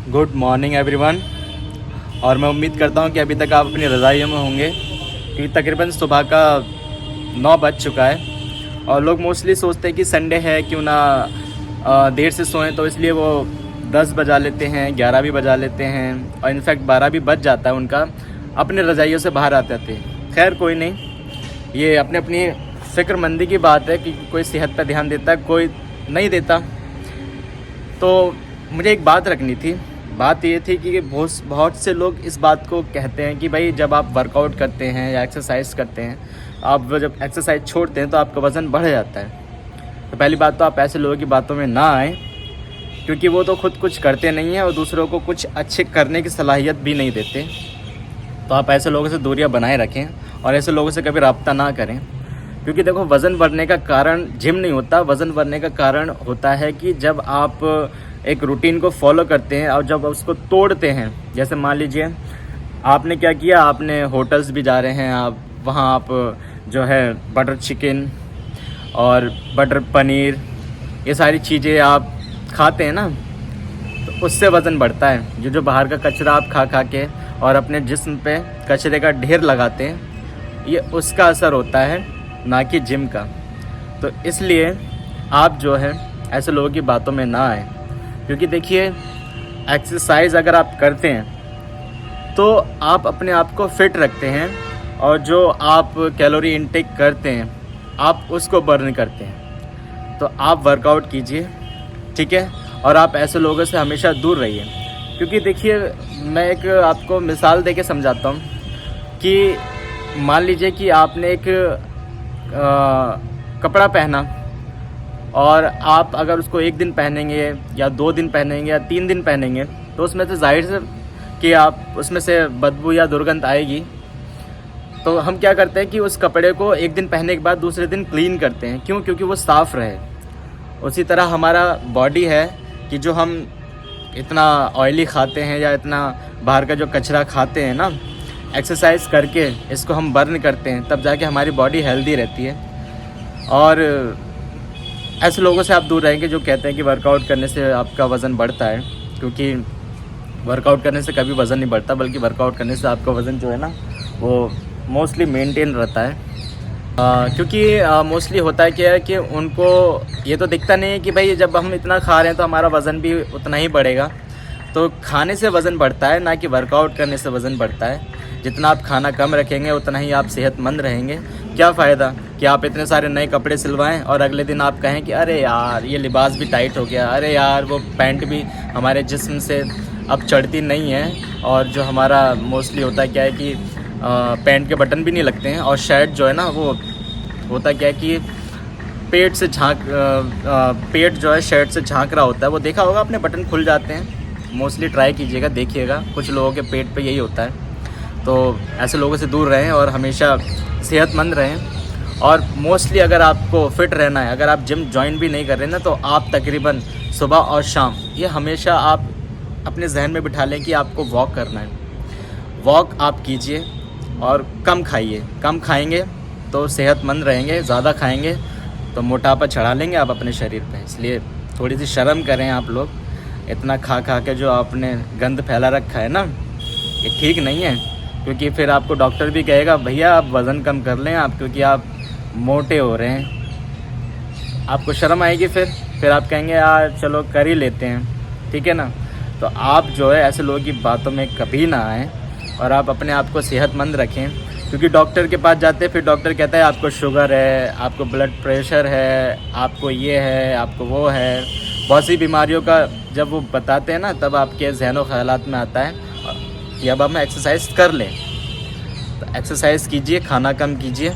Good morning everyone. और मैं उम्मीद करता हूँ कि अभी तक आप अपनी रज़ाइयों में होंगे क्योंकि तकरीबन सुबह का 9 बज चुका है। और लोग मोस्टली सोचते हैं कि संडे है, क्यों ना देर से सोएं, तो इसलिए वो 10 बजा लेते हैं, 11 भी बजा लेते हैं और इनफैक्ट 12 भी बज जाता है उनका अपने रज़ाइयों से बाहर आते थे। खैर कोई नहीं, ये अपनी अपनी फ़िक्रमंदी की बात है कि कोई सेहत पर ध्यान देता है, कोई नहीं देता। तो मुझे एक बात रखनी थी। बात ये थी कि बहुत से लोग इस बात को कहते हैं कि भाई जब आप वर्कआउट करते हैं या एक्सरसाइज करते हैं, आप जब एक्सरसाइज छोड़ते हैं तो आपका वज़न बढ़ जाता है। तो पहली बात तो आप ऐसे लोगों की बातों में ना आएँ, क्योंकि वो तो खुद कुछ करते नहीं हैं और दूसरों को कुछ अच्छे करने की सलाहियत भी नहीं देते। तो आप ऐसे लोगों से दूरियां बनाए रखें और ऐसे लोगों से कभी रब्ता ना करें, क्योंकि देखो वज़न बढ़ने का कारण जिम नहीं होता। वज़न बढ़ने का कारण होता है कि जब आप एक रूटीन को फॉलो करते हैं और जब उसको तोड़ते हैं। जैसे मान लीजिए आपने क्या किया, आपने होटल्स भी जा रहे हैं, आप वहाँ आप जो है बटर चिकन और बटर पनीर ये सारी चीज़ें आप खाते हैं ना, तो उससे वज़न बढ़ता है। जो बाहर का कचरा आप खा खा के और अपने जिस्म पे कचरे का ढेर लगाते हैं, ये उसका असर होता है, ना कि जिम का। तो इसलिए आप जो है ऐसे लोगों की बातों में ना आए, क्योंकि देखिए एक्सरसाइज अगर आप करते हैं तो आप अपने आप को फिट रखते हैं और जो आप कैलोरी इनटेक करते हैं आप उसको बर्न करते हैं। तो आप वर्कआउट कीजिए, ठीक है, और आप ऐसे लोगों से हमेशा दूर रहिए। क्योंकि देखिए मैं एक आपको मिसाल देके समझाता हूँ कि मान लीजिए कि आपने एक कपड़ा पहना और आप अगर उसको 1 दिन पहनेंगे या 2 दिन पहनेंगे या 3 दिन पहनेंगे तो उसमें से जाहिर से कि आप उसमें से बदबू या दुर्गंध आएगी। तो हम क्या करते हैं कि उस कपड़े को 1 दिन पहनने के बाद दूसरे दिन क्लीन करते हैं। क्यों? क्योंकि वो साफ़ रहे। उसी तरह हमारा बॉडी है कि जो हम इतना ऑयली खाते हैं या इतना बाहर का जो कचरा खाते हैं ना, एक्सरसाइज करके इसको हम बर्न करते हैं, तब जाके हमारी बॉडी हेल्दी रहती है। और ऐसे लोगों से आप दूर रहेंगे जो कहते हैं कि वर्कआउट करने से आपका वज़न बढ़ता है, क्योंकि वर्कआउट करने से कभी वज़न नहीं बढ़ता, बल्कि वर्कआउट करने से आपका वज़न जो है ना वो मोस्टली मेंटेन रहता है। क्योंकि मोस्टली होता है क्या है कि उनको ये तो दिखता नहीं है कि भाई जब हम इतना खा रहे हैं तो हमारा वज़न भी उतना ही बढ़ेगा। तो खाने से वज़न बढ़ता है, ना कि वर्कआउट करने से वज़न बढ़ता है। जितना आप खाना कम रखेंगे उतना ही आप सेहतमंद रहेंगे। क्या फ़ायदा कि आप इतने सारे नए कपड़े सिलवाएं और अगले दिन आप कहें कि अरे यार ये लिबास भी टाइट हो गया, अरे यार वो पैंट भी हमारे जिस्म से अब चढ़ती नहीं है। और जो हमारा मोस्टली होता है क्या है कि पैंट के बटन भी नहीं लगते हैं, और शर्ट जो है ना वो होता क्या है कि पेट से पेट जो है शर्ट से झांक रहा होता है। वो देखा होगा आपने, बटन खुल जाते हैं। मोस्टली ट्राई कीजिएगा, देखिएगा, कुछ लोगों के पेट पे यही होता है। तो ऐसे लोगों से दूर रहें और हमेशा सेहतमंद रहें। और मोस्टली अगर आपको फ़िट रहना है, अगर आप जिम ज्वाइन भी नहीं कर रहे ना, तो आप तकरीबन सुबह और शाम ये हमेशा आप अपने जहन में बिठा लें कि आपको वॉक करना है। वॉक आप कीजिए और कम खाइए। कम खाएंगे तो सेहतमंद रहेंगे, ज़्यादा खाएंगे तो मोटापा चढ़ा लेंगे आप अपने शरीर पे। इसलिए थोड़ी सी शर्म करें आप लोग। इतना खा खा के जो आपने गंद फैला रखा है ना, ये ठीक नहीं है। क्योंकि फिर आपको डॉक्टर भी कहेगा भैया आप वज़न कम कर लें आप, क्योंकि आप मोटे हो रहे हैं। आपको शर्म आएगी, फिर आप कहेंगे यार चलो कर ही लेते हैं, ठीक है ना। तो आप जो है ऐसे लोगों की बातों में कभी ना आएँ और आप अपने आप को सेहतमंद रखें। क्योंकि डॉक्टर के पास जाते हैं, फिर डॉक्टर कहता है आपको शुगर है, आपको ब्लड प्रेशर है, आपको ये है, आपको वो है। बहुत सी बीमारियों का जब वो बताते हैं ना, तब आपके ज़हन व ख़यालात में आता है कि अब हम एक्सरसाइज कर लें। तो एक्सरसाइज कीजिए, खाना कम कीजिए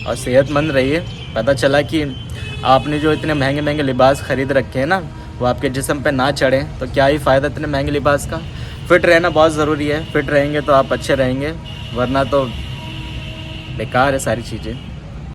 और सेहतमंद रहिए। पता चला कि आपने जो इतने महंगे महंगे लिबास ख़रीद रखे हैं ना, वो आपके जिस्म पे ना चढ़ें तो क्या ही फ़ायदा इतने महंगे लिबास का। फ़िट रहना बहुत ज़रूरी है। फ़िट रहेंगे तो आप अच्छे रहेंगे, वरना तो बेकार है सारी चीज़ें।